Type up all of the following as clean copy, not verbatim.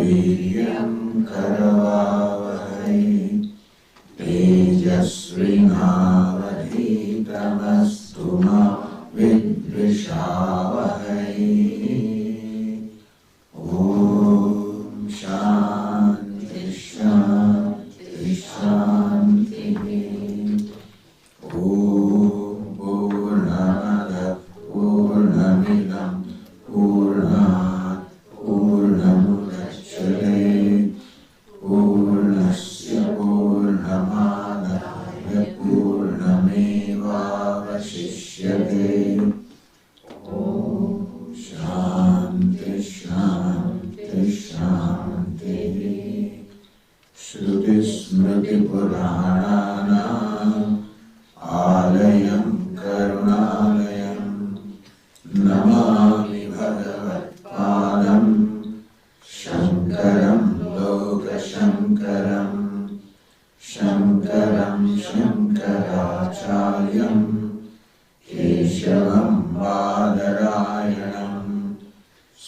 वीर्यं करवावहै तेजस्विनावधीतमस्तु मा विद्विषावहै। ॐ शान्ति शान्ति शान्तिः। ॐ पूर्णमदः पूर्णमिदं पूर्णात् पूर्णमुदच्यते पूर्णस्य पूर्णमादाय पूर्णमेवावशिष्यते। ॐ शान्ति शान्ति शान्तिः। श्रुतिस्मृतिपुराणानाम् आलयं करुणालयं नमामि भगवत्पादं शङ्करं लोकशङ्करं शङ्करं शङ्कराचार्यं केशवं बादरायणं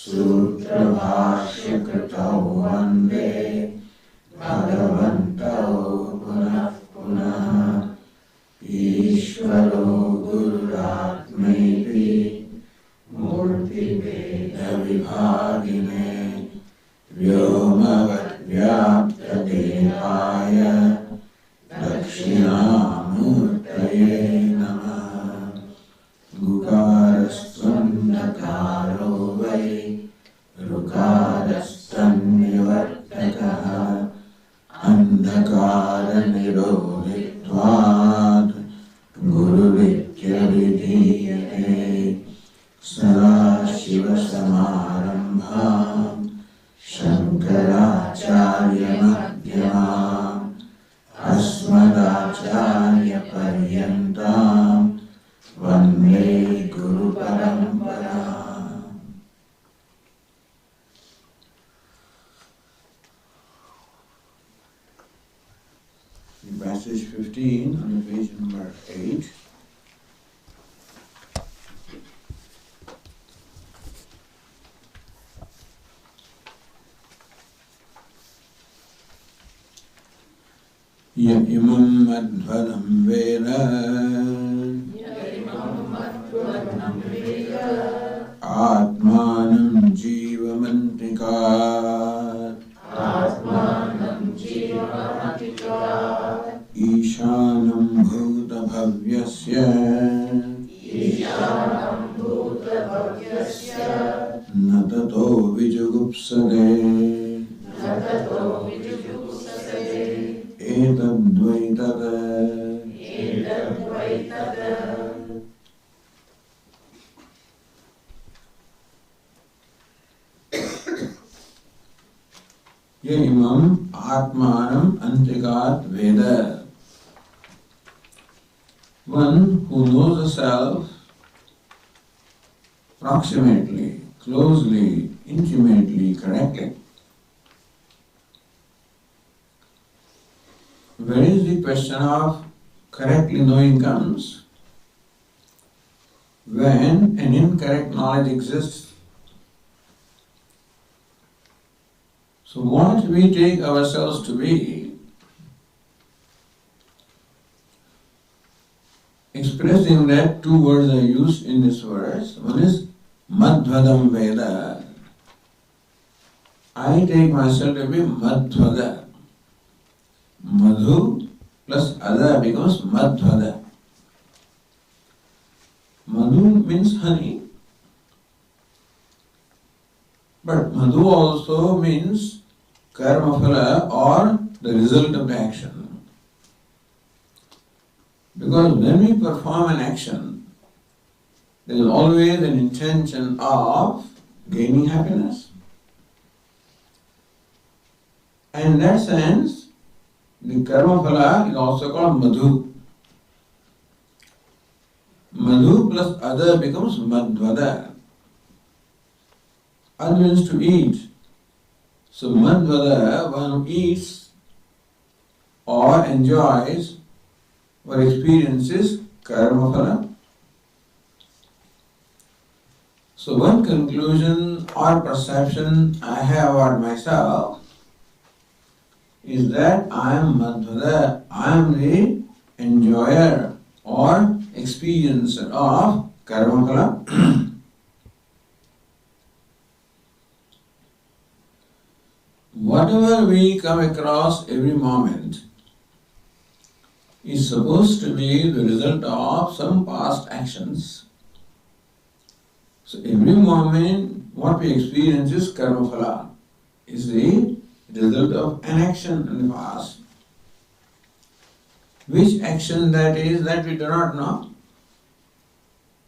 सूत्रभाष्यकृतौ वन्दे भगवन्तौ पुनः पुनः। ईश्वरो गुरुरात्मेति मूर्तिभेदविभागिने व्योमवद्व्याप्तदेहाय दक्षिणामूर्तये नमः। गुकारस्त्वन्धकारो वै ऋकारस्तन्निवर्तकः अन्धकारनिरोधित्वात् गुरुरित्यभिधीयते। सदाशिवसमारम्भाम् शङ्कराचार्यमध्यमाम् अस्मदाचार्यपर्यन्ताम् वन्दे गुरुपरम्पराम्। In passage 15 on the page number 8, ya imam madhvadam veda atmanam jivamantikat ईशानं भूतभव्यस्य न ततो विजुगुप्सते एतद्वै तत्। ये इमं आत्मानं अंतिकात् वेद. One who knows the self proximately, closely, intimately, correctly. Where is the question of correctly knowing comes? When an incorrect knowledge exists. So what we take ourselves to be, expressing that, two words are used in this verse. One is Madhvadam Veda. I take myself to be Madhvada. Madhu plus Ada becomes Madhvada. Madhu means honey, but Madhu also means karma phala or the result of the action. Because when we perform an action, there is always an intention of gaining happiness. And in that sense, the karma phala is also called Madhu. Madhu plus Ada becomes Madhvada. Ad means to eat. So Madhvada, one who eats or enjoys or experiences karma phala. So one conclusion or perception I have about myself is that I am Madhvada, I am the enjoyer or experiencer of karma phala. Whatever we come across every moment is supposed to be the result of some past actions. So every moment what we experience is karma phala, is the result of an action in the past. Which action that is, that we do not know.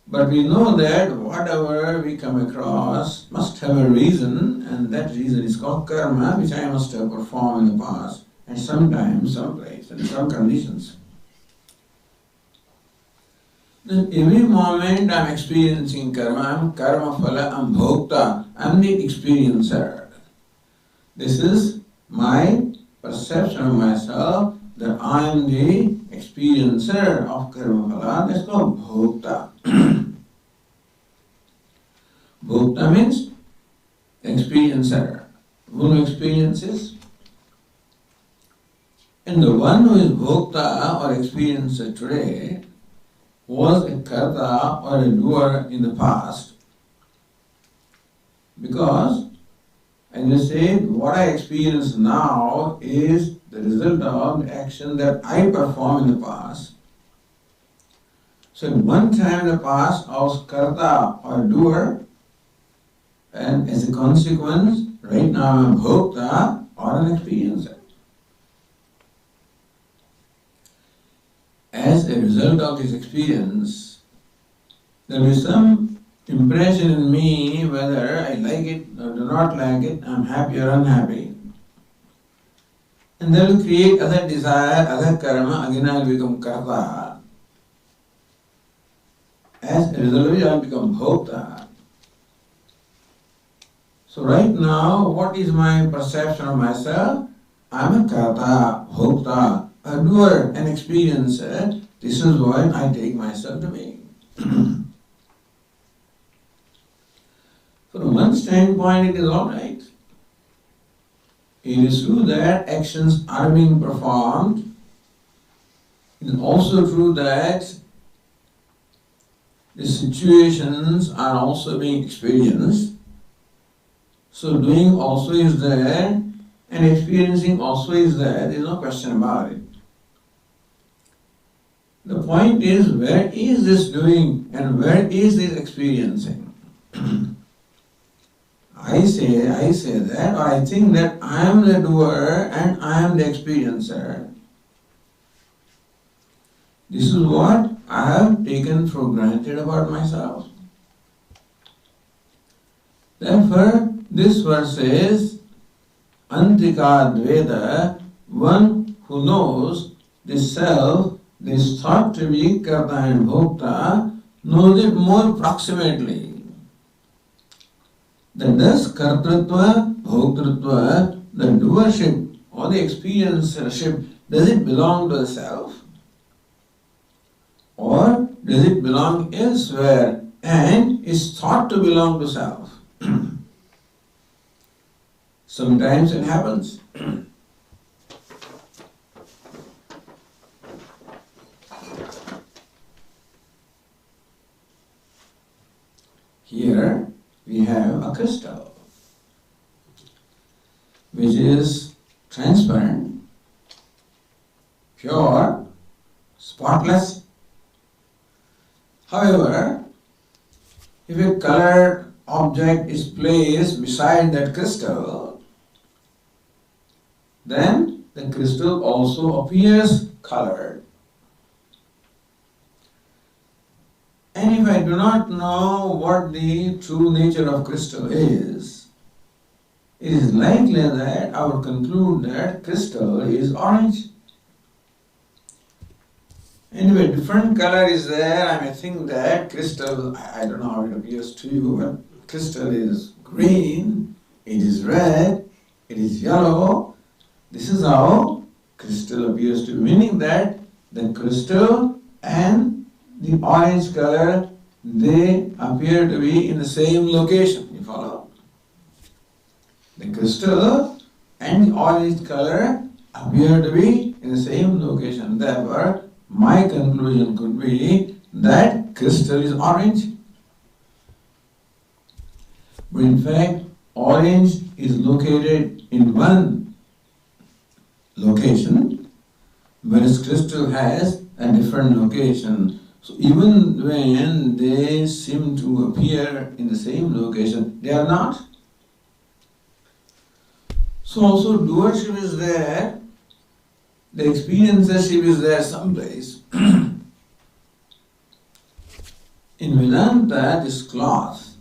But we know that whatever we come across must have a reason, and that reason is called karma, which I must have performed in the past, at some time, some place, and some conditions. Then every moment I am experiencing karma, I am karma phala, I am bhokta, I am the experiencer. This is my perception of myself, that I am the experiencer of karma phala, that's called bhokta. Bhokta means experiencer, one who experiences. And the one who is bhokta or experiencer today was a karta or a doer in the past. Because, as I said, what I experience now is the result of the action that I performed in the past. So at one time in the past I was karta or doer, and as a consequence, right now I am bhokta or an experiencer. As a result of this experience, there will be some impression in me whether I like it or do not like it, I am happy or unhappy. And that will create other desire, other karma, again I will become karta. As a result of it, I will become bhokta. So right now, what is my perception of myself? I am a karta, bhokta, a doer, an experiencer. This is what I take myself to be. From one standpoint, it is all right. It is true that actions are being performed. It is also true that the situations are also being experienced. So doing also is there, and experiencing also is there. There is no question about it. The point is, where is this doing and where is this experiencing? I say that, or I think that I am the doer and I am the experiencer. This is what I have taken for granted about myself. Therefore, this verse says, Antika Dveda, one who knows this self, this thought to be karta and bhokta, knows it more proximately. Then does kartritva, bhoktritva, the doership or the experiencership, does it belong to the self? Or does it belong elsewhere and is thought to belong to self? Sometimes it happens. Here we have a crystal which is transparent, pure, spotless. However, if a colored object is placed beside that crystal, then the crystal also appears colored. And if I do not know what the true nature of crystal is, it is likely that I would conclude that crystal is orange. And if a different color is there, I may think that crystal, I don't know how it appears to you, but crystal is green, it is red, it is yellow. This is how crystal appears to be, meaning that the crystal and the orange color, they appear to be in the same location. You follow? The crystal and the orange color appear to be in the same location. Therefore, my conclusion could be that crystal is orange. But in fact, orange is located in one location, whereas crystal has a different location. So even when they seem to appear in the same location, they are not. So also doership is there, the experiencership is there someplace. In Vedanta, this cloth,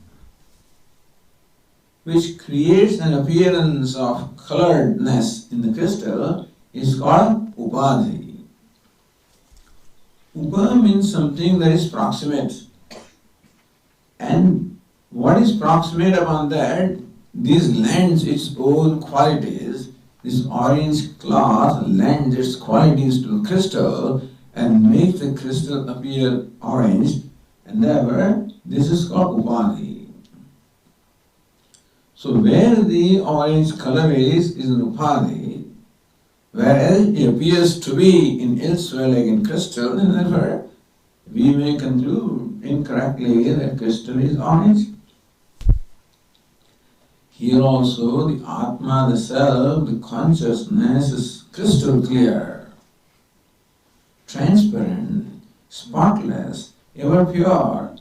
which creates an appearance of coloredness in the crystal, is called upadhi. Upa means something that is proximate. And what is proximate upon that? This lends its own qualities. This orange cloth lends its qualities to the crystal and makes the crystal appear orange, and therefore this is called upadhi. So where the orange color is an upadhi, whereas it appears to be in elsewhere like in crystal, and therefore we may conclude incorrectly that crystal is orange. Here also the Atma, the self, the consciousness is crystal clear, transparent, spotless, ever pure.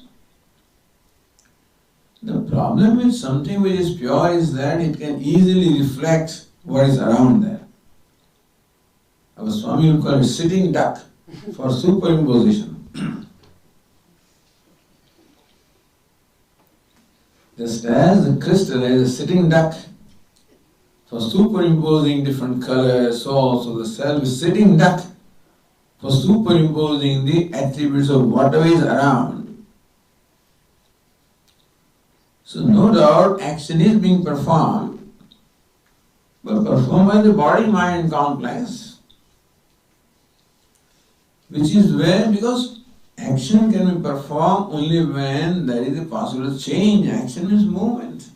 The problem with something which is pure is that it can easily reflect what is around there. Our Swami would call it sitting duck for superimposition. Just as the crystal is a sitting duck for superimposing different colors, so also the self is sitting duck for superimposing the attributes of whatever is around. So no doubt action is being performed, but performed by the body-mind complex, which is where, because action can be performed only when there is a possible change. Action is movement.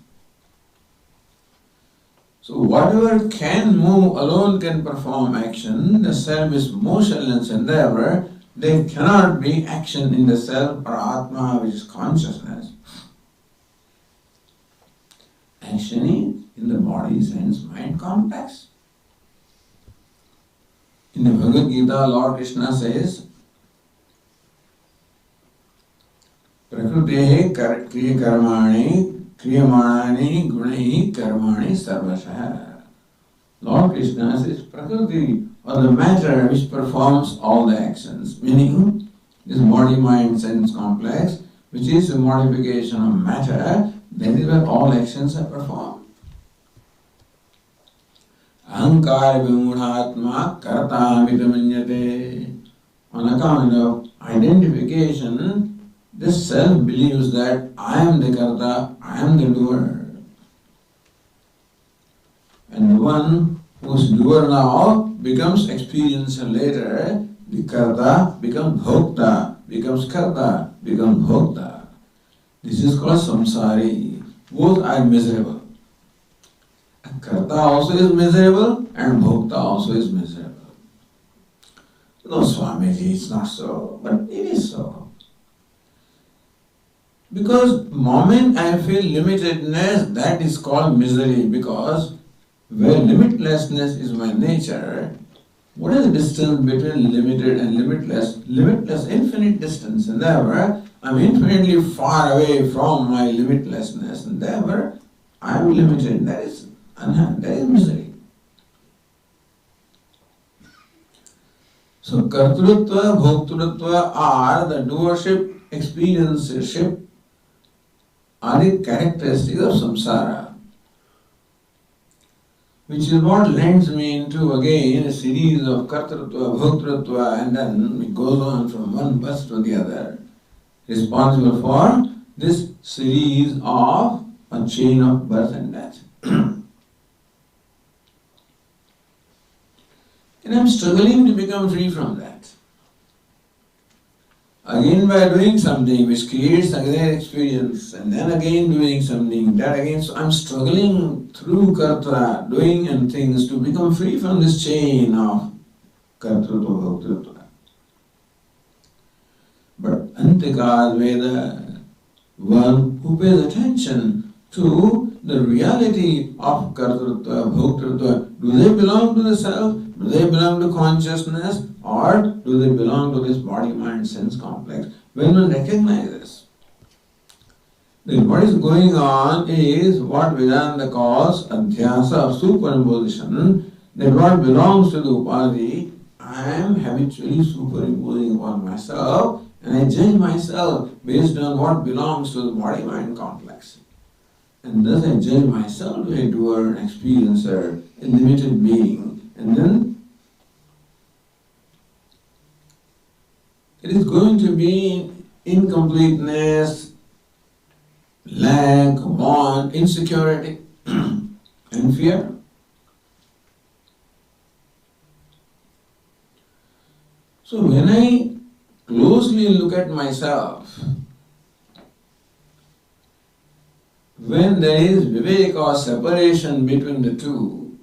So whatever can move alone can perform action. The self is motionless and therefore there cannot be action in the self or Atma, which is consciousness. Action is in the body, sense, mind complex. In the Bhagavad Gita, Lord Krishna says, Prakritehe kriyamani gunahi karmani sarvasha. Lord Krishna says Prakriti, or the matter which performs all the actions, meaning this body, mind, sense complex, which is a modification of matter, that is where all actions are performed. Ahankara vimudhatma karta vitamanyate. On account of identification, this self believes that I am the karta, I am the doer. And the one who is doer now becomes experiencer later. The karta becomes bhokta, becomes karta, becomes bhokta. This is called samsari. Both are miserable. Karta also is miserable and bhokta also is miserable. No, Swamiji, it's not so, but it is so. Because moment I feel limitedness, that is called misery, because where limitlessness is my nature, what is the distance between limited and limitless? Limitless, infinite distance, and therefore I am infinitely far away from my limitlessness, and therefore I am limited. That is misery. So kartrutva, bhoktrutva are the doership, experiencership, are the characteristics of samsara, which is what lends me into again a series of kartrutva, bhoktrutva, and then it goes on from one bus to the other, responsible for this series of a chain of birth and death. And I am struggling to become free from that. Again by doing something which creates another experience, and then again doing something, that again, so I'm struggling through karta, doing and things to become free from this chain of kartrutva bhoktritva. But Antikal Veda, one who pays attention to the reality of kartrutva, bhoktritva, do they belong to the self? Do they belong to consciousness? Or do they belong to this body, mind, sense complex? When one recognizes, then what is going on is what Vedanta calls adhyasa of superimposition, that what belongs to the upadhi, I am habitually superimposing upon myself, and I judge myself based on what belongs to the body, mind complex. And thus I judge myself to be a doer, an experiencer, a limited being, and then it is going to be incompleteness, lack, want, insecurity, and fear. So when I closely look at myself, when there is viveka or separation between the two,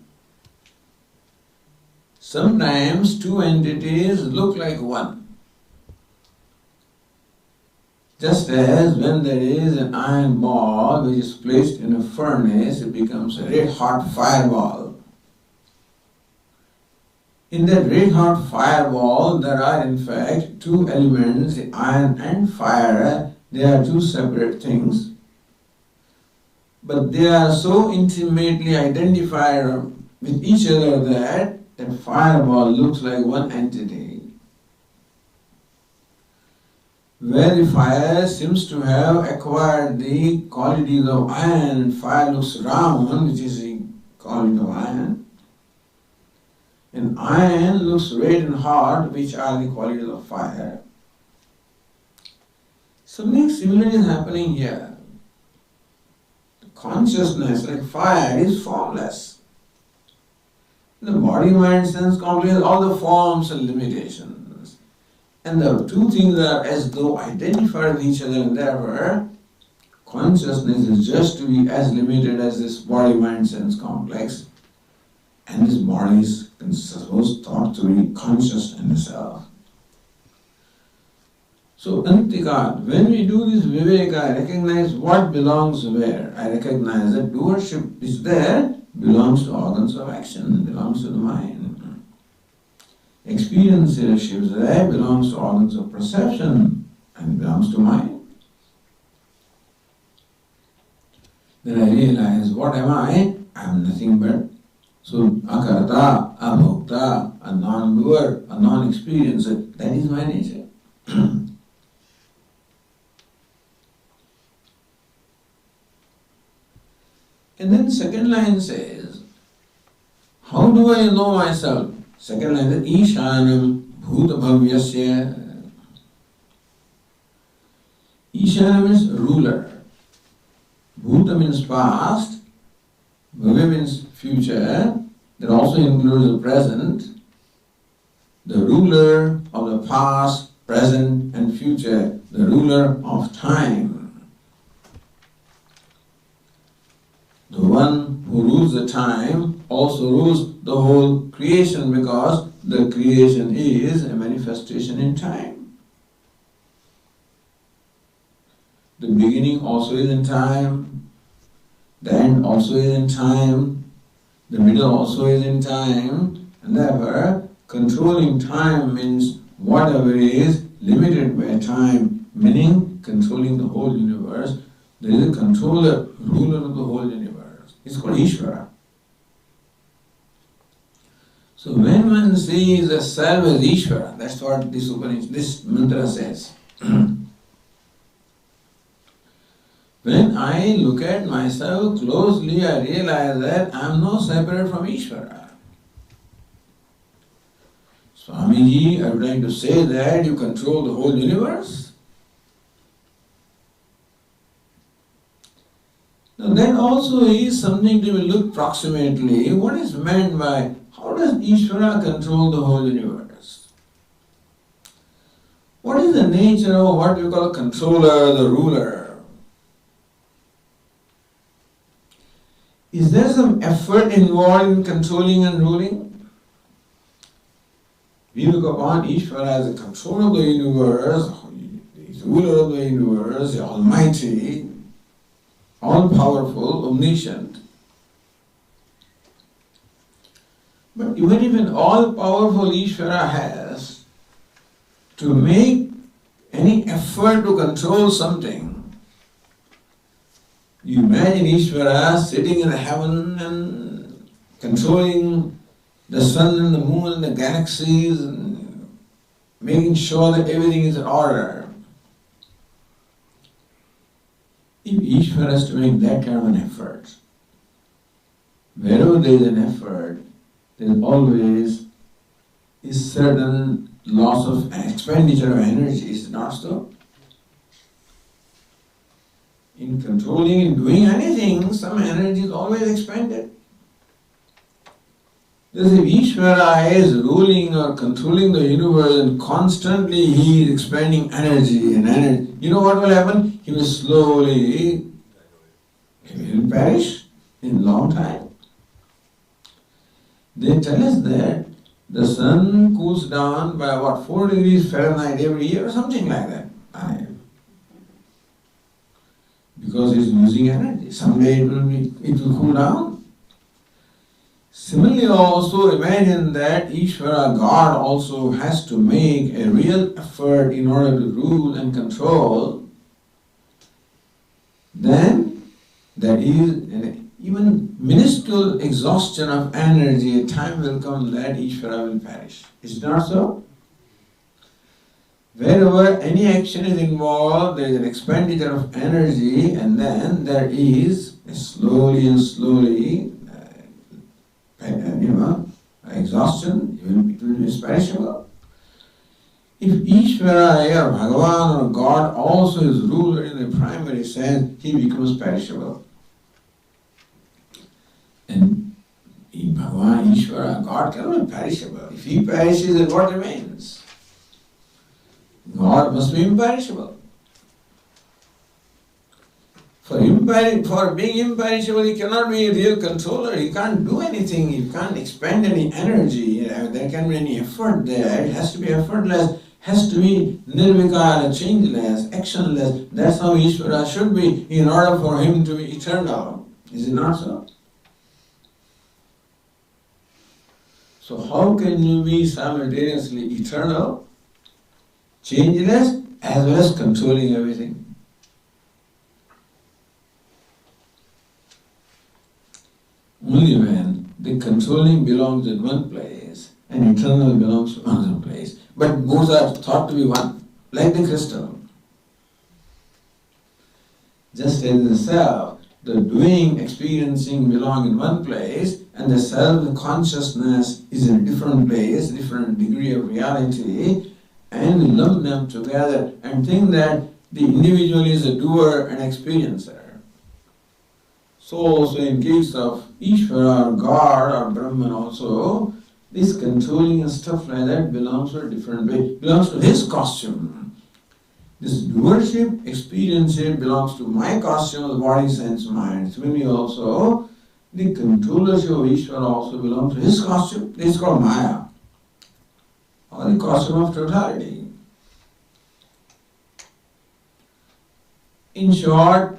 sometimes two entities look like one. Just as when there is an iron ball which is placed in a furnace, it becomes a red hot fireball. In that red hot fireball, there are in fact two elements, the iron and fire. They are two separate things, but they are so intimately identified with each other that that fireball looks like one entity. Where the fire seems to have acquired the qualities of iron, and fire looks round, which is the quality of iron, and iron looks red and hot, which are the qualities of fire. Something similar is happening here. The consciousness, like fire, is formless. The body, mind, sense complex, all the forms and limitations. And the two things are as though identified with each other, and therefore consciousness is just to be as limited as this body, mind, sense complex, and this body is supposed thought to be conscious in itself. So Antika, when we do this viveka, I recognize what belongs where. I recognize that doership is there, belongs to organs of action, belongs to the mind. Experiencership is there, belongs to organs of perception, and belongs to mind. Then I realize, what am I? I am nothing but so akarta, abhokta, a non-doer, a non-experiencer. That is my nature. And then second line says, how do I know myself? Second line is Ishanam Bhutabhavyasya. Ishanam means ruler. Bhuta means past. Bhavya means future. That also includes the present. The ruler of the past, present and future. The ruler of time. The one who rules the time also rules the whole creation, because the creation is a manifestation in time. The beginning also is in time, the end also is in time, the middle also is in time, and therefore controlling time means whatever is limited by time, meaning controlling the whole universe. There is a controller, ruler of the whole universe. It's called Ishvara. So when one sees the self as Ishvara, that's what this mantra says. When I look at myself closely, I realize that I am not separate from Ishvara. Swamiji, I would like to say that you control the whole universe. Now that also is something to be looked proximately. What is meant by, how does Ishvara control the whole universe? What is the nature of what you call controller, the ruler? Is there some effort involved in controlling and ruling? We look upon Ishvara as the controller of the universe, the ruler of the universe, the Almighty, all-powerful, omniscient. But even if an all-powerful Ishvara has to make any effort to control something, you imagine Ishvara sitting in the heaven and controlling the sun and the moon and the galaxies and making sure that everything is in order. If Ishvara has to make that kind of an effort, wherever there is an effort, there always is certain loss of expenditure of energy, is it not so? In controlling, in doing anything, some energy is always expended. Because if Ishvara is ruling or controlling the universe and constantly he is expending energy and energy, you know what will happen? He will slowly, he will perish in a long time. They tell us that the sun cools down by about 4 degrees Fahrenheit every year or something like that. Because it's losing energy. Someday it will cool down. Similarly also imagine that Ishvara, God, also has to make a real effort in order to rule and control. Then there is an even minuscule exhaustion of energy. A time will come that Ishvara will perish. Is it not so? Wherever any action is involved, there is an expenditure of energy, and then there is a slowly and slowly, exhaustion. It will be perishable. If Ishvara or Bhagavan or God also is ruler in the primary sense, he becomes perishable. And in Bhagavan, Ishvara, God cannot be perishable. If he perishes, then what remains? God must be imperishable. For being imperishable, he cannot be a real controller. He can't do anything. He can't expend any energy. There can't be any effort there. It has to be effortless. Has to be nirvikara, changeless, actionless. That's how Ishvara should be in order for him to be eternal. Is it not so? So how can you be simultaneously eternal, changeless, as well as controlling everything? Only when the controlling belongs in one place and eternal belongs to another place. But both are thought to be one, like the crystal. Just as the self, the doing, experiencing belong in one place, and the self, the consciousness is in a different place, different degree of reality, and we lump them together and think that the individual is a doer and experiencer. So also in case of Ishvara or God or Brahman also, this controlling and stuff like that belongs to a different way, belongs to his costume. This doership, experiencer belongs to my costume of the body, sense, mind. Similarly also, the controllership of Ishvara also belongs to his costume. This is called Maya, or the costume of totality. In short,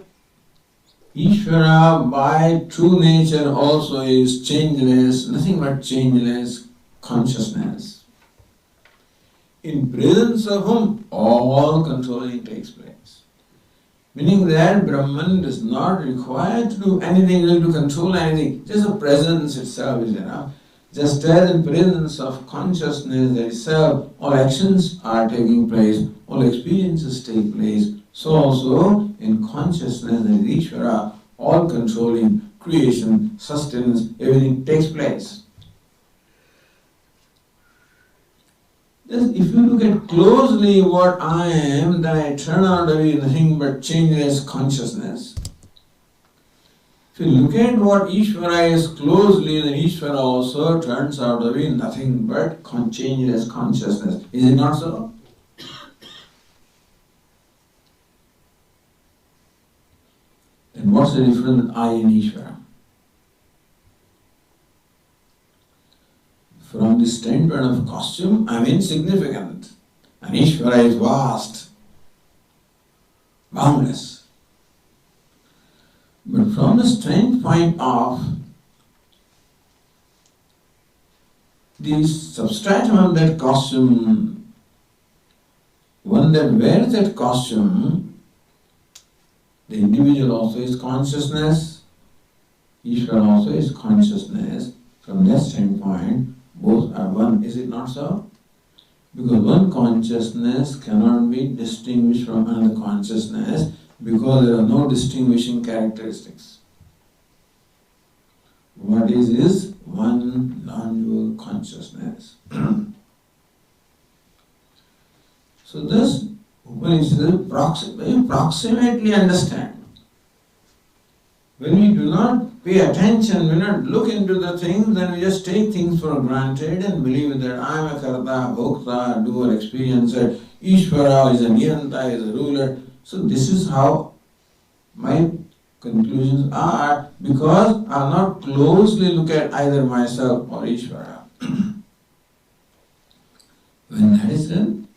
Ishvara by true nature also is changeless, nothing but changeless consciousness, in presence of whom all controlling takes place. Meaning that Brahman does not require to do anything, to control anything, just the presence itself is enough. Just as in presence of consciousness itself, all actions are taking place, all experiences take place, so also in consciousness that is Ishvara, all controlling, creation, sustenance, everything takes place. Just if you look at closely what I am, then I turn out to be nothing but changeless consciousness. If you look at what Ishvara is closely, then Ishvara also turns out to be nothing but changeless consciousness. Is it not so? what's the difference with I and Ishvara? From the standpoint of costume, I am insignificant. And Ishvara is vast, boundless. But from the standpoint of the substratum of that costume, one that wears that costume, the individual also is consciousness, Ishvara also is consciousness. From that standpoint, both are one, is it not so? Because one consciousness cannot be distinguished from another consciousness because there are no distinguishing characteristics. What is one non-dual consciousness. So this Upanishad approximately understand. When we do not pay attention, we not look into the things, then we just take things for granted and believe that I am a karta, bhokta, doer, experiencer, Ishvara is a niyanta, is a ruler. So this is how my conclusions are, because I not closely look at either myself or Ishvara. When that is done,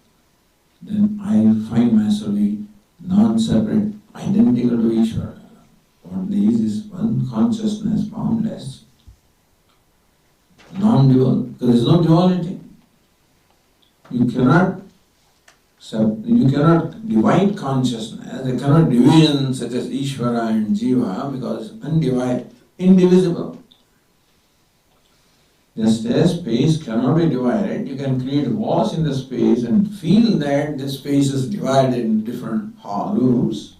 then I find myself non-separate, identical to Ishvara. What there is one consciousness, boundless, non-dual, because there is no duality. You cannot divide consciousness. There cannot division such as Ishvara and Jiva because it's undivided, indivisible. Just as space cannot be divided, you can create walls in the space and feel that the space is divided in different rooms.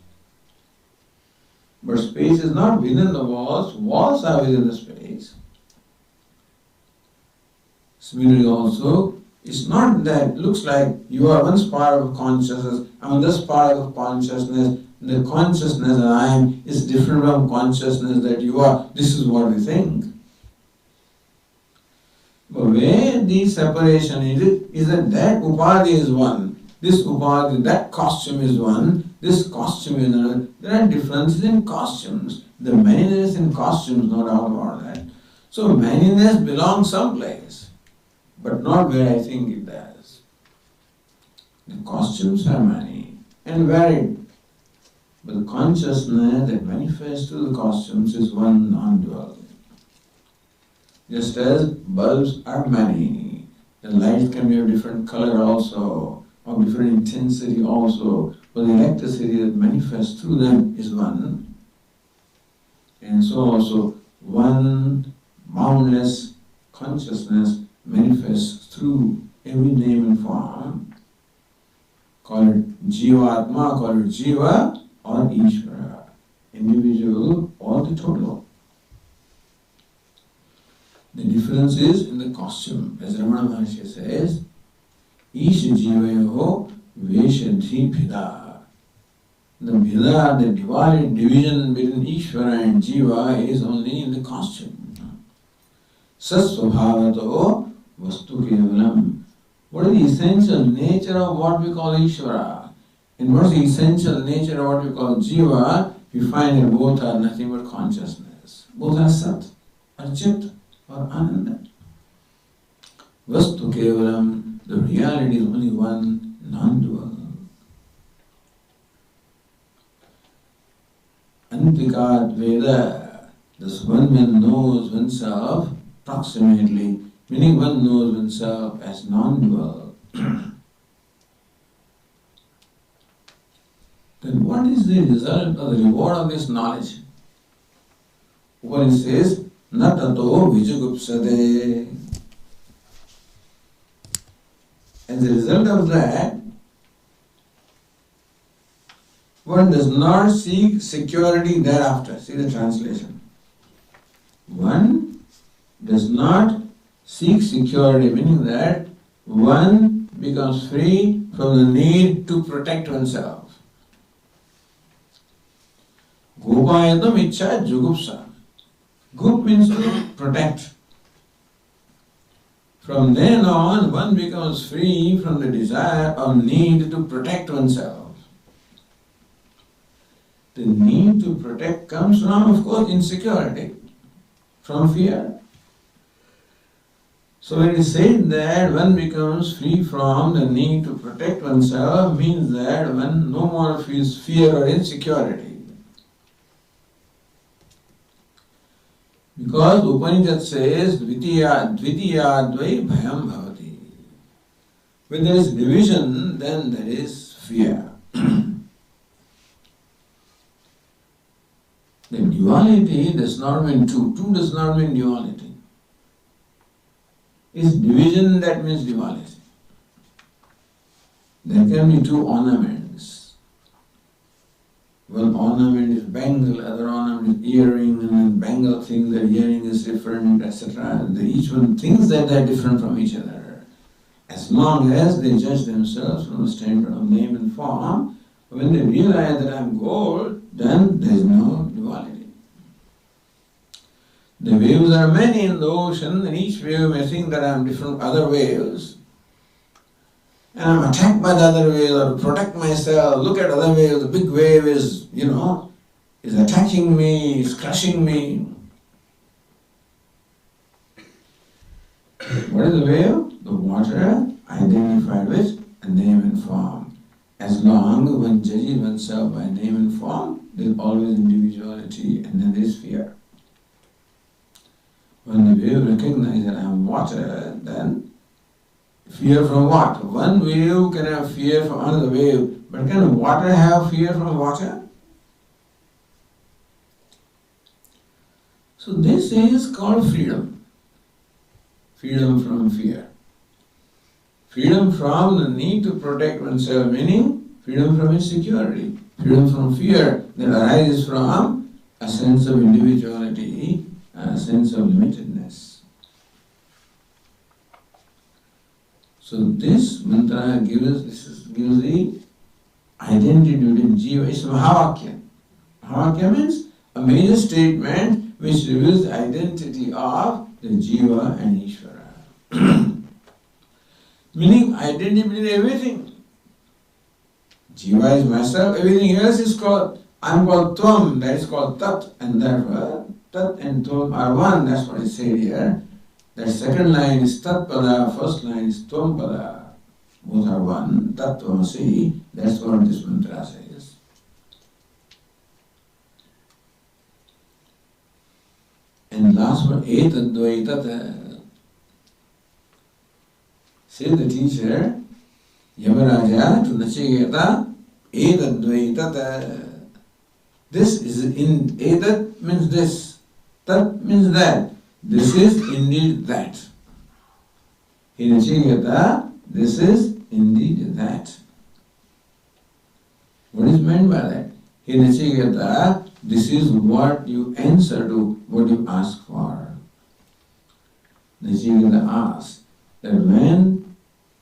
But space is not within the walls are within the space. Similarly also, it's not that looks like you are one part of consciousness, I'm this part of consciousness, the consciousness that I am is different from consciousness that you are. This is what we think. But where the separation is that upadhi is one, this upadhi, that costume is one, this costume is another. There are differences in costumes. The manyness in costumes, no doubt about that. So manyness belongs someplace, but not where I think it does. The costumes are many and varied, but the consciousness that manifests through the costumes is one non-dual. Just as bulbs are many, the light can be of different color also, of different intensity also, but the electricity that manifests through them is one. And so also one boundless consciousness manifests through every name and form. Call it Jivatma, call it Jiva or Ishvara, individual or the total. The difference is in the costume. As Ramana Maharshi says, Isha Jivayoho Veshadhi Bhida. The Bhida, the division between Ishvara and Jiva is only in the costume. Sasvabhavato Vastu Kevalam. What is the essential nature of what we call Ishvara? And what is the essential nature of what we call Jiva? We find that both are nothing but consciousness. Both are Sat, or Chit, or Ananda. Vastu Kevalam, the reality is only one, non-dual. Antikat Veda, this one man knows oneself approximately, meaning one knows oneself as non-dual. Then what is the result or the reward of this knowledge? When it says, Natato Vijagupsade. As a result of that, one does not seek security thereafter. See the translation. One does not seek security, meaning that one becomes free from the need to protect oneself. Gopayatam ichcha jugupsa. Gup means to protect. From then on, one becomes free from the desire or need to protect oneself. The need to protect comes from, of course, insecurity, from fear. So when it is said that one becomes free from the need to protect oneself, means that one no more feels fear or insecurity. Because Upanishad says, Dvitiya dvai bhayam bhavati. When there is division, then there is fear. The duality does not mean two. Two does not mean duality. It's division that means duality. There can be two ornaments. One ornament is bangle, other ornament is earring, and then bangle thinks that earring is different, etc. Each one thinks that they are different from each other. As long as they judge themselves from the standpoint of name and form, when they realize that I am gold, then there is no duality. The waves are many in the ocean, and each wave may think that I am different from other waves. And I am attacked by the other wave, or to protect myself, look at other waves, the big wave is, is attacking me, is crushing me. What is the wave? The water identified with a name and form. As long as one judges oneself by name and form, there is always individuality, and then there is fear. When the wave recognizes that I am water, then fear from what? One wave can have fear from another wave, but can water have fear from water? So this is called freedom. Freedom from fear. Freedom from the need to protect oneself, meaning freedom from insecurity. Freedom from fear that arises from a sense of individuality, a sense of limitedness. So this mantra gives the identity within Jiva. It's Mahavakya. Mahavakya means a major statement which reveals the identity of the Jiva and Ishvara. Meaning identity between everything. Jiva is myself, everything else is called, I am called Tvam, that is called Tat, and therefore Tat and Tvam are one, that's what is said here. That second line is Tat Pada, first line is Tvam Pada. Both are one, Tat Tvamasi, that's what this mantra says. And last one, Etadvaitata. Says the teacher, Yamaraja to Nachiketa, Etadvaitata. This is in Etad means this, Tat means that. This is indeed that. In Nachiketa, this is indeed that. What is meant by that? In Nachiketa, this is what you answer to what you ask for. Nachiketa asks that when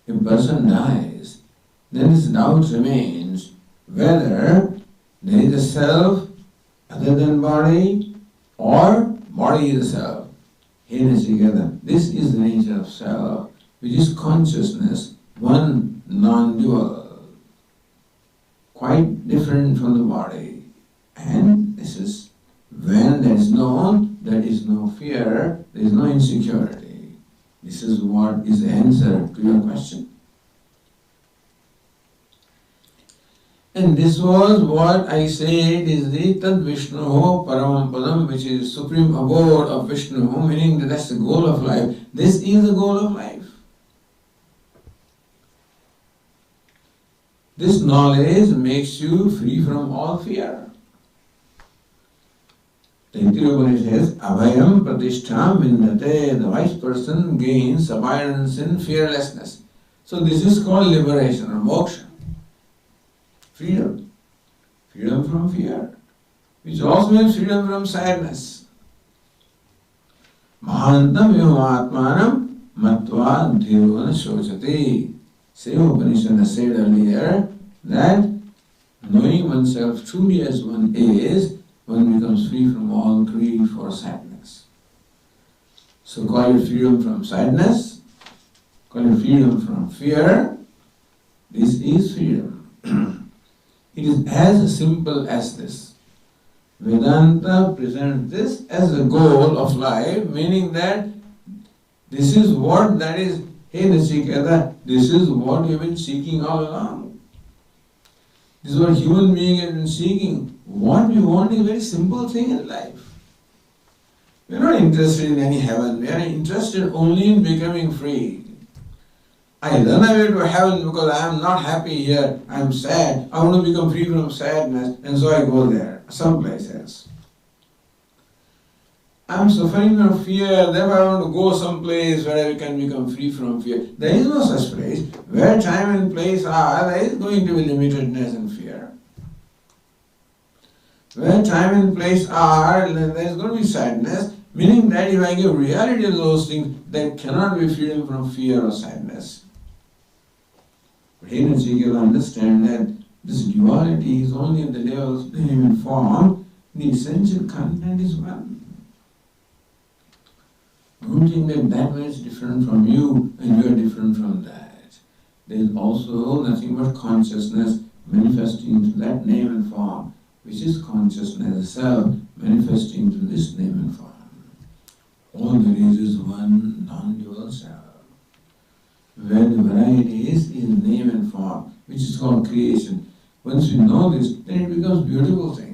a person dies, then this doubt remains whether there is a self other than body or body is a self. Here is together. This is the nature of self, which is consciousness, one non-dual, quite different from the body. And this is when there is no fear, there is no insecurity. This is what is the answer to your question. And this was what I said is the Tad Vishnu Paramam Padam, which is supreme abode of Vishnu, meaning that that's the goal of life. This is the goal of life. This knowledge makes you free from all fear. The Kathopanishad says, Abhayam Pratishtham Vindate, the wise person gains abidance in fearlessness. So this is called liberation or moksha. Freedom. Freedom from fear. Which also means freedom from sadness. Mahantam yumatmanam matva dhirvana shochati. Same Upanishad has said earlier that knowing oneself truly as one is, one becomes free from all grief or sadness. So call it freedom from sadness, call it freedom from fear. This is freedom. It is as simple as this. Vedanta presents this as the goal of life, meaning that this is what that is, hey Nachiketa, this is what you've been seeking all along. This is what human being has been seeking. What we want is a very simple thing in life. We are not interested in any heaven, we are interested only in becoming free. I run away to heaven because I am not happy here, I am sad, I want to become free from sadness, and so I go there, someplace else. I am suffering from fear, therefore I want to go someplace where I can become free from fear. There is no such place. Where time and place are, there is going to be limitedness and fear. Where time and place are, there is going to be sadness, meaning that if I give reality to those things, there cannot be freedom from fear or sadness. But here Nachiketa understand that this duality is only at the level of name and form, the essential content is one. Don't think that that way is different from you and you are different from that. There is also nothing but consciousness manifesting to that name and form, which is consciousness itself manifesting to this name and form. All there is one non-dual self. Where the variety is name and form, which is called creation. Once we know this, then it becomes a beautiful thing.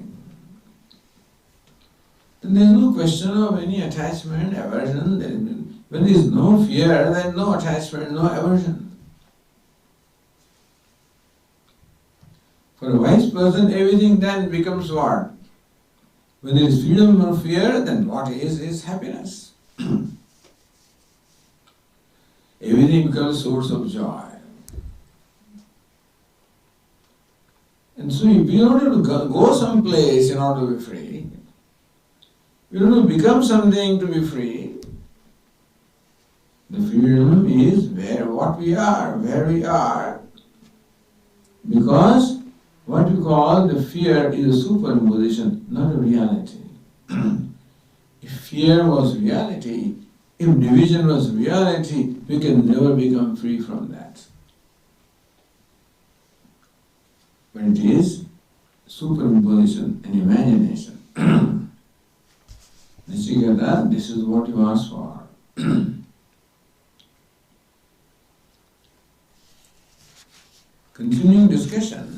Then there is no question of any attachment, aversion. When there is no fear, there is no attachment, no aversion. For a wise person, everything then becomes what? When there is freedom from fear, then what is happiness. Everything becomes a source of joy. And so we don't have to go someplace in order to be free. We don't have to become something to be free. The freedom is what we are, where we are. Because what we call the fear is a superimposition, not a reality. If fear was reality, if division was reality, we can never become free from that. But it is superimposition and imagination. Nachiketa, this is what you asked for. Continuing discussion.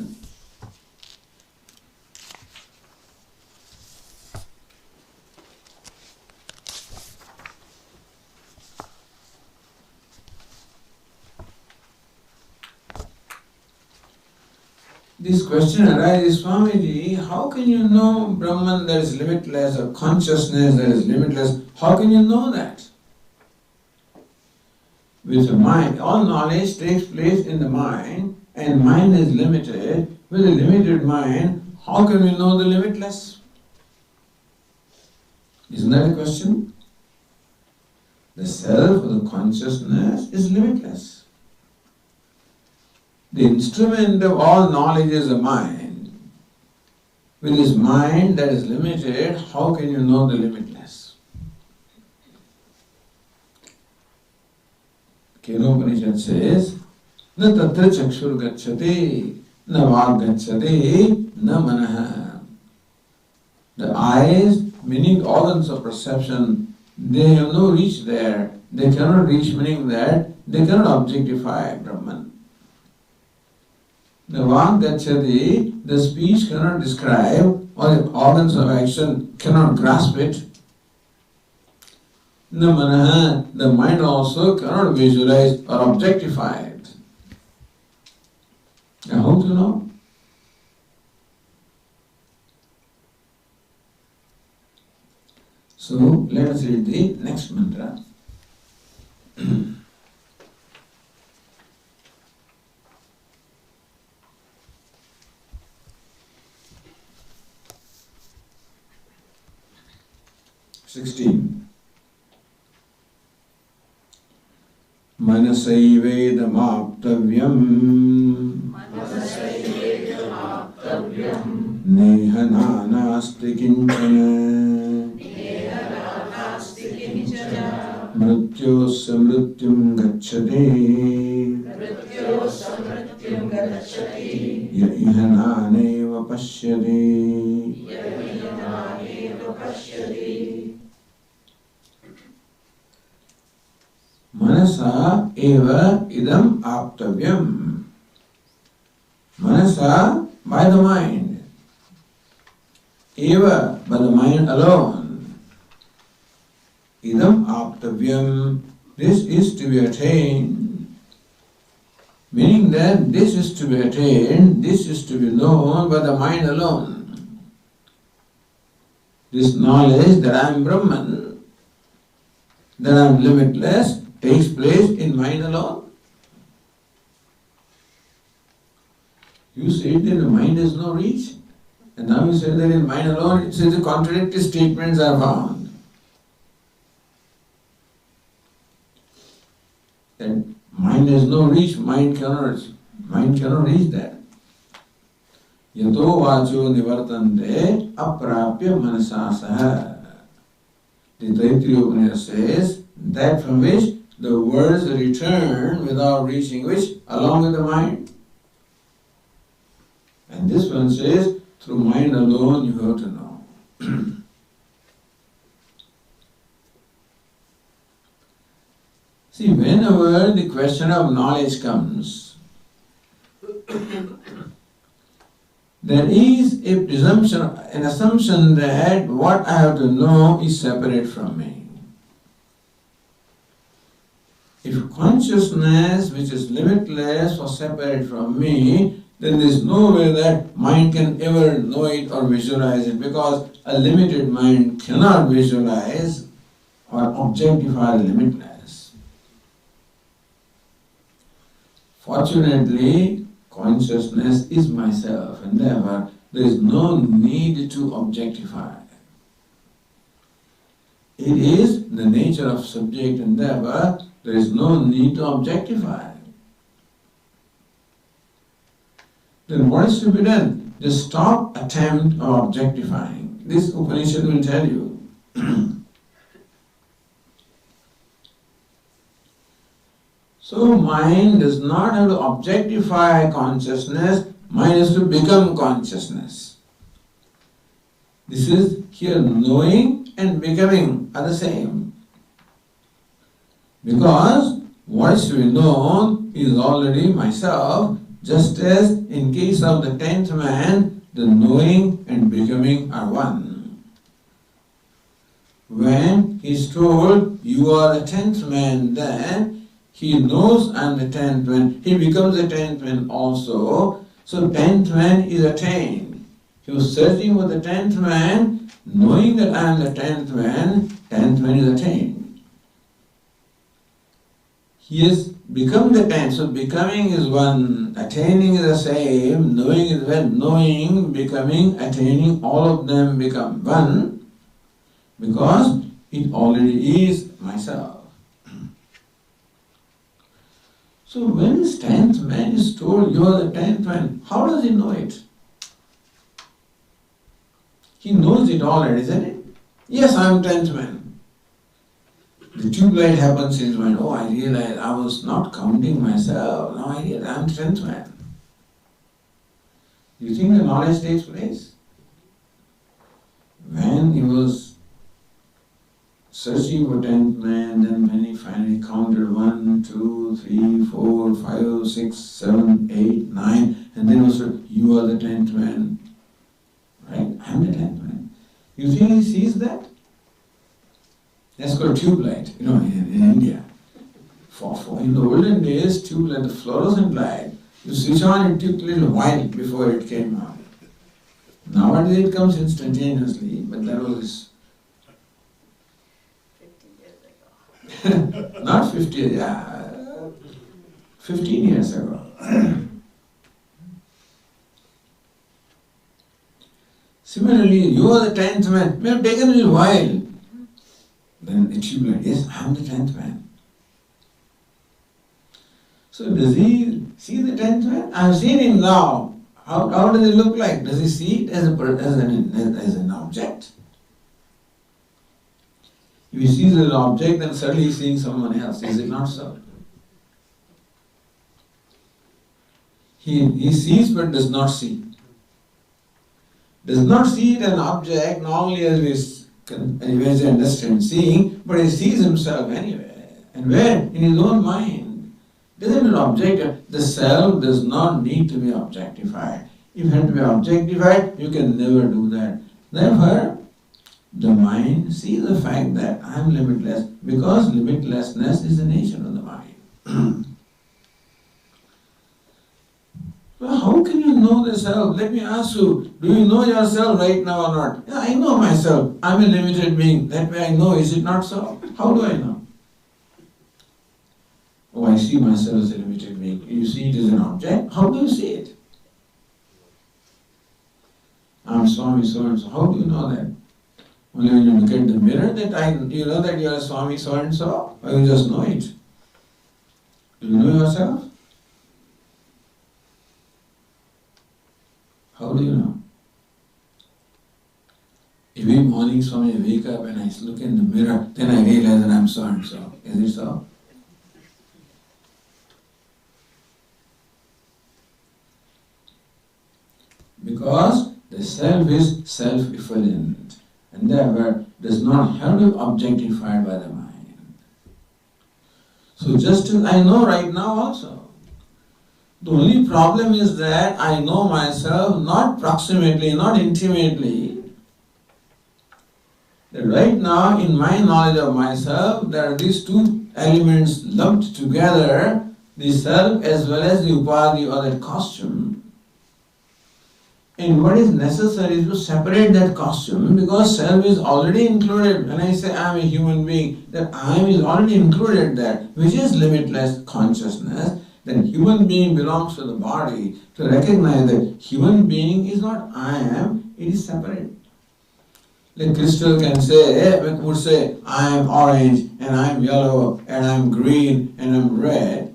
This question arises, Swamiji, how can you know Brahman that is limitless or consciousness that is limitless? How can you know that? With the mind, all knowledge takes place in the mind and mind is limited. With a limited mind, how can we know the limitless? Isn't that a question? The self or the consciousness is limitless. The instrument of all knowledge is the mind. With this mind that is limited, how can you know the limitless? Kathopanishad says, Na tatra chakshur gacchate, na vag gacchate, na manaha. The eyes, meaning organs of perception, they have no reach there. They cannot reach, meaning that they cannot objectify Brahman. The vag gacchati, the speech cannot describe, or the organs of action cannot grasp it. Na manaha, the mind also cannot visualize or objectify it. Now how to know? So let us read the next mantra. 16. Manasaivedamaptavyam nehananasti kinchana mrityosya mrityum gacchate ya ihananeva pashyate Manasa eva idam aptavyam. Manasa, by the mind. Eva, by the mind alone. Idam aptavyam, this is to be attained. Meaning that this is to be attained, this is to be known by the mind alone. This knowledge that I am Brahman, that I am limitless, takes place in mind alone. You said that the mind has no reach, and now you say that in mind alone, it says the contradictory statements are found. That mind has no reach, mind cannot reach that. Yato vacho nivartante aprapya manasasaha. The Taittiriya Upanishad says that from which the words return without reaching which? Along with the mind. And this one says, through mind alone you have to know. See, whenever the question of knowledge comes, there is a presumption, an assumption that what I have to know is separate from me. If consciousness, which is limitless, was separate from me, then there is no way that mind can ever know it or visualize it, because a limited mind cannot visualize or objectify the limitless. Fortunately, consciousness is myself, and therefore there is no need to objectify. It is the nature of subject, and therefore there is no need to objectify. Then what is to be done? Just stop attempt of objectifying. This Upanishad will tell you. So mind does not have to objectify consciousness, mind has to become consciousness. This is here knowing and becoming are the same. Because what is to be known is already myself, just as in case of the 10th man, the knowing and becoming are one. When he is told, you are the 10th man, then he knows I am the 10th man, he becomes the 10th man also. So 10th man is attained. He was searching for the 10th man, knowing that I am the 10th man is attained. He has become the 10th, so becoming is one, attaining is the same, knowing is one, knowing, becoming, attaining, all of them become one, because it already is myself. So when this 10th man is told, you are the 10th man, how does he know it? He knows it already, isn't it? Yes, I am 10th man. The tube light happens in his mind, oh, I realized I was not counting myself, now I realize I am 10th man. Do you think the knowledge takes place? When he was searching for 10th man, then when he finally counted 1, 2, 3, 4, 5, 6, 7, 8, 9, and then he said, you are the 10th man. Right? I am the 10th man. You think he sees that? That's called tube light, in India. In the olden days, tube light, the fluorescent light, you switch on, it took a little while before it came on. Nowadays it comes instantaneously, but that was 50 years ago. not 50, yeah, 15 years ago. Similarly, you are the 10th man. It may have taken a little while. Then the tube light, yes, I am the 10th man. So does he see the 10th man? I have seen him now. How does he look like? Does he see it as an object? If he sees it as an object, then suddenly he is seeing someone else. Is it not so? He sees but does not see. Does not see it as an object, not only as can eventually understand seeing, but he sees himself anyway. And where? In his own mind. Doesn't it object? The self does not need to be objectified. If it had to be objectified, you can never do that. Therefore, the mind sees the fact that I am limitless because limitlessness is the nature of the mind. So how can you know the self? Let me ask you, do you know yourself right now or not? Yeah, I know myself. I'm a limited being. That way I know. Is it not so? How do I know? Oh, I see myself as a limited being. You see it as an object. How do you see it? I'm Swami so and so. How do you know that? Only when you look at the mirror that you know that you are Swami so and so, or you just know it? Do you know yourself? How do you know? Every morning, Swami, I wake up and I look in the mirror, then I realize that I'm so and so. Is it so? Because the self is self-effulgent and therefore does not have to be objectified by the mind. So just as I know right now also, the only problem is that I know myself not proximately, not intimately. That right now in my knowledge of myself, there are these two elements lumped together, the self as well as the upadhi or that costume. And what is necessary is to separate that costume because self is already included. When I say I am a human being, that I am is already included there, which is limitless consciousness. Then human being belongs to the body. To recognize that human being is not I am, it is separate. Like crystal would say, I am orange and I am yellow and I am green and I am red.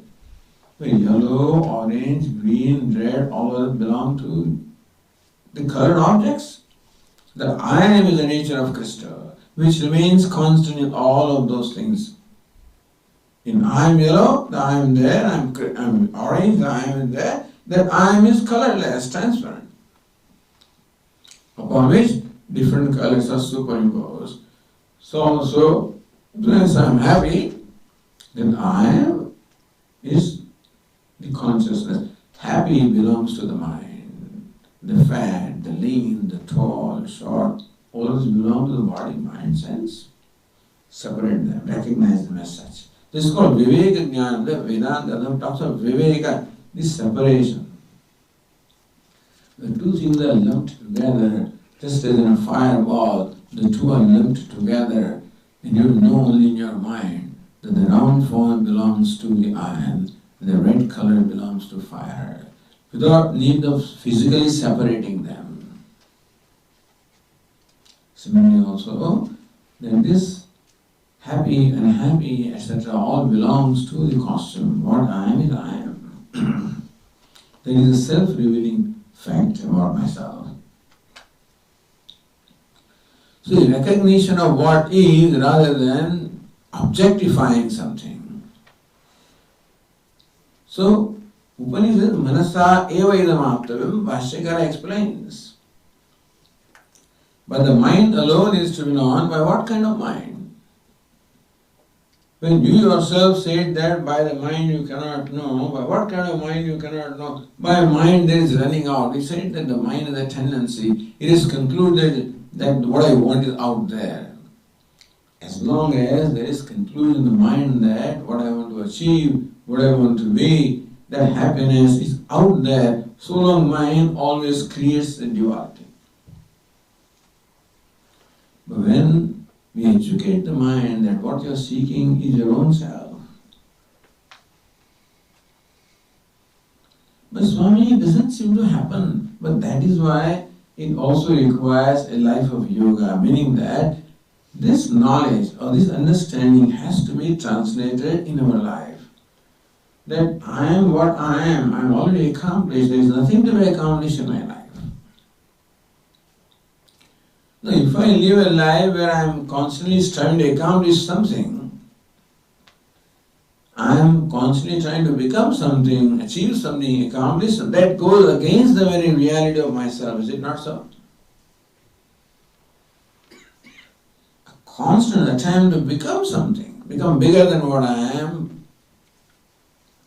But yellow, orange, green, red, all of them belong to the colored objects. The I am is the nature of crystal, which remains constant in all of those things. In I am yellow, the I am there, I am orange, the I am is there, that I am is colorless, transparent, upon which different colors are superimposed. So since I am happy, then I am is the consciousness. Happy belongs to the mind. The fat, the lean, the tall, the short, all of these belong to the body, mind, sense. Separate them, recognize them as such. This is called Viveka Jnana. The Vedanta talks of Viveka, this separation. The two things are lumped together, just as in a fireball, the two are lumped together, and you know only in your mind that the round form belongs to the iron, and the red color belongs to fire, without need of physically separating them. Similarly also, that this happy, unhappy, etc. all belongs to the costume. What I am is I am. There is a self-revealing fact about myself. So the recognition of what is rather than objectifying something. So Upanishad Manasa eva idam aptavam, Bhashyakara explains. But the mind alone is to be known by what kind of mind? When you yourself said that by the mind you cannot know, by what kind of mind you cannot know? By mind there is running out. He said that the mind is a tendency. It is concluded that what I want is out there. As long as there is conclusion in the mind that what I want to achieve, what I want to be, that happiness is out there, so long mind always creates the duality. But when we educate the mind that what you are seeking is your own self. But Swami, it doesn't seem to happen. But that is why it also requires a life of yoga, meaning that this knowledge or this understanding has to be translated in our life. That I am what I am already accomplished, there is nothing to be accomplished in my life. Now, if I live a life where I am constantly striving to accomplish something, I am constantly trying to become something, achieve something, accomplish something, that goes against the very reality of myself, is it not so? constant attempt to become something, become bigger than what I am,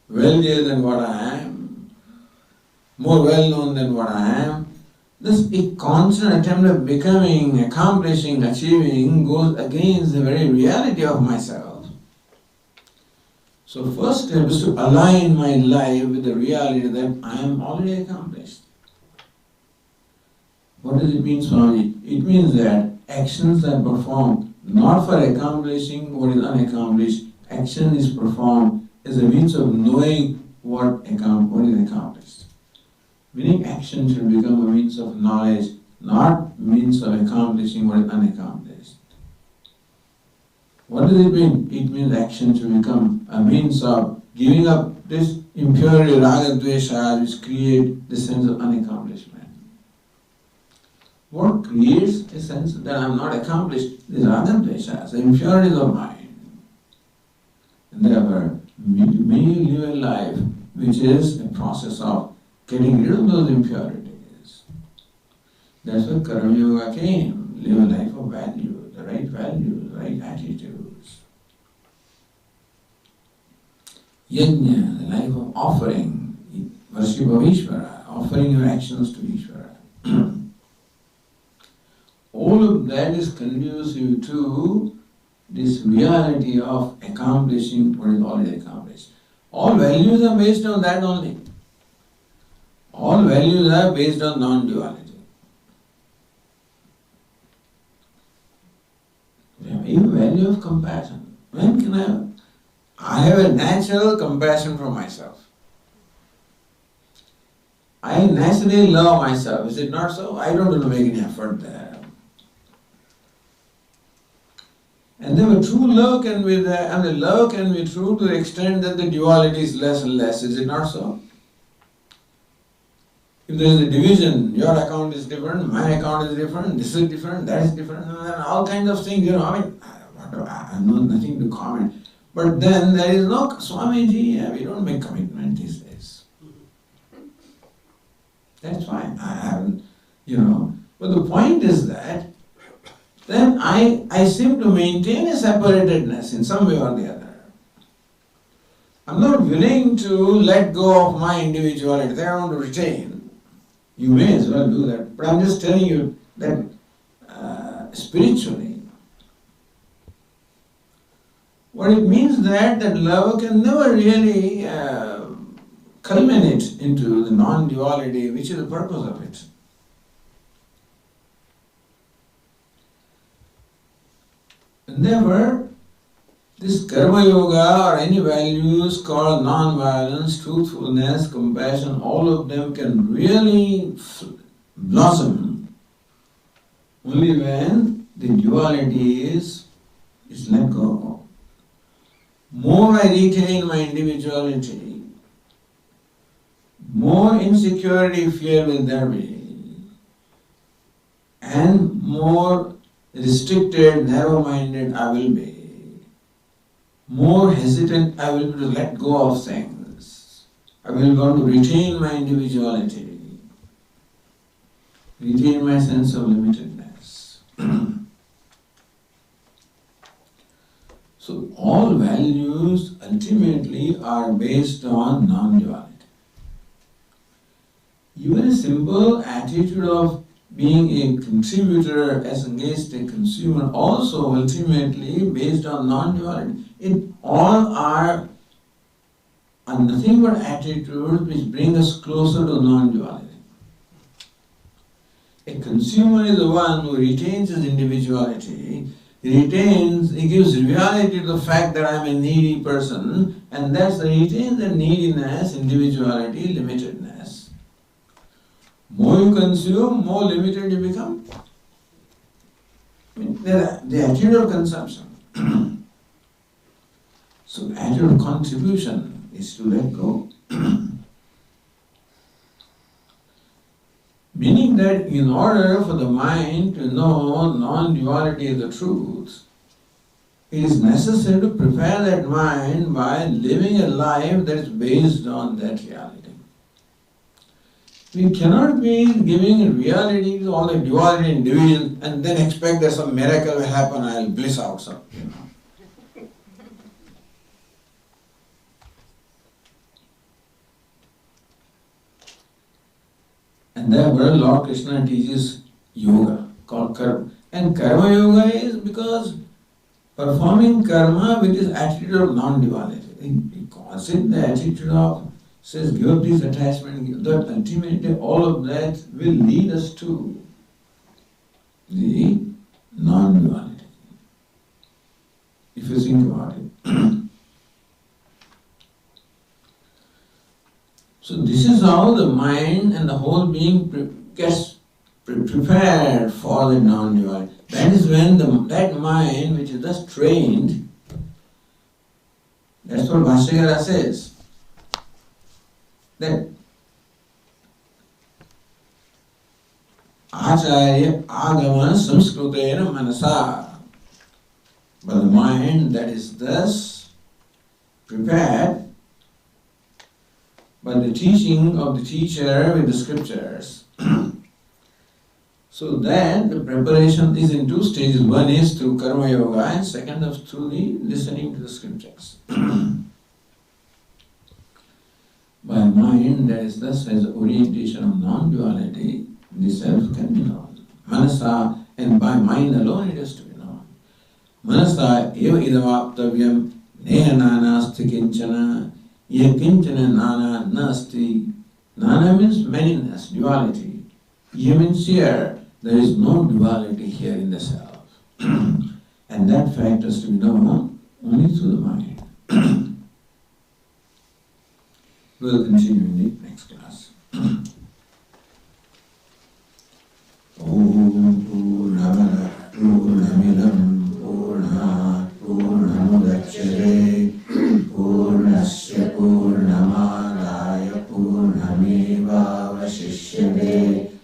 wealthier than what I am, more well known than what I am. This constant attempt of becoming, accomplishing, achieving goes against the very reality of myself. So first step is to align my life with the reality that I am already accomplished. What does it mean, Swami? It means that actions are performed not for accomplishing what is unaccomplished. Action is performed as a means of knowing what is accomplished. Meaning action should become a means of knowledge, not means of accomplishing what is unaccomplished. What does it mean? It means action should become a means of giving up this impurity, raga, dvesha, which create the sense of unaccomplishment. What creates a sense that I am not accomplished is raga, dvesha, the impurities of mind. And therefore, may you live a life which is a process of getting rid of those impurities. That's why Karma Yoga came. Live a life of value, the right attitudes. Yajna, the life of offering, worship of Ishvara, offering your actions to Ishvara. All of that is conducive to this reality of accomplishing what is already accomplished. All values are based on that only. All values are based on non-duality. Even value of compassion. When can I have a natural compassion for myself. I naturally love myself. Is it not so? I don't have to make any effort there. And then true love can be there, and the love can be true to the extent that the duality is less and less. Is it not so? If there is a division, your account is different, my account is different, this is different, that is different, and all kinds of things, I have nothing to comment. But then there is no, Swamiji, we don't make commitment these days. That's fine, I haven't, But the point is that then I seem to maintain a separatedness in some way or the other. I'm not willing to let go of my individuality that I want to retain. You may as well do that. But I'm just telling you that spiritually, what it means that love can never really culminate into the non-duality, which is the purpose of it. And therefore, this karma yoga or any values called non-violence, truthfulness, compassion, all of them can really blossom only when the duality is let go. More I retain my individuality, more insecurity, fear will there be, and more restricted, narrow-minded I will be. More hesitant I will be to let go of things. I will want to retain my individuality, retain my sense of limitedness. So all values ultimately are based on non-duality. Even a simple attitude of being a contributor as against a consumer also ultimately based on non-duality. It all are nothing but attitudes which bring us closer to non-duality. A consumer is the one who retains his individuality, he gives reality to the fact that I am a needy person, and that's retains the neediness, individuality, limitedness. More you consume, more limited you become. The attitude of consumption. So the attitude of contribution is to let go. Meaning that in order for the mind to know non-duality is the truth, it is necessary to prepare that mind by living a life that is based on that reality. We cannot be giving reality to all the duality and division and then expect that some miracle will happen, I'll bliss out some, And therefore Lord Krishna teaches yoga called karma. And karma yoga is because performing karma with this attitude of non-duality. He calls it the attitude of, says, give up this attachment, give that, ultimately all of that will lead us to the non-duality. If you think about it. So this is how the mind and the whole being gets prepared for the non-duality. That is when that mind which is thus trained, that's what Bhashyakara says, that Acharya Agama Samskrutena Manasa. But the mind that is thus prepared by the teaching of the teacher with the scriptures. So that the preparation is in two stages. One is through karma yoga and second is through the listening to the scriptures. By mind that is thus has orientation of non-duality, the self can be known. Manasa, and by mind alone it is to be known. Manasa eva idavaptavyam neha nanasti kinchana ye kinchana nana nasti. Nana means manyness, duality. Ye means here. There is no duality here in the self. And that fact is to be known only through the mind. We'll continue in the next class. Om Purnamada Purnamidam Purnat Purnamudachyate Purnasya Purnamadaya Purnameva Vashishyate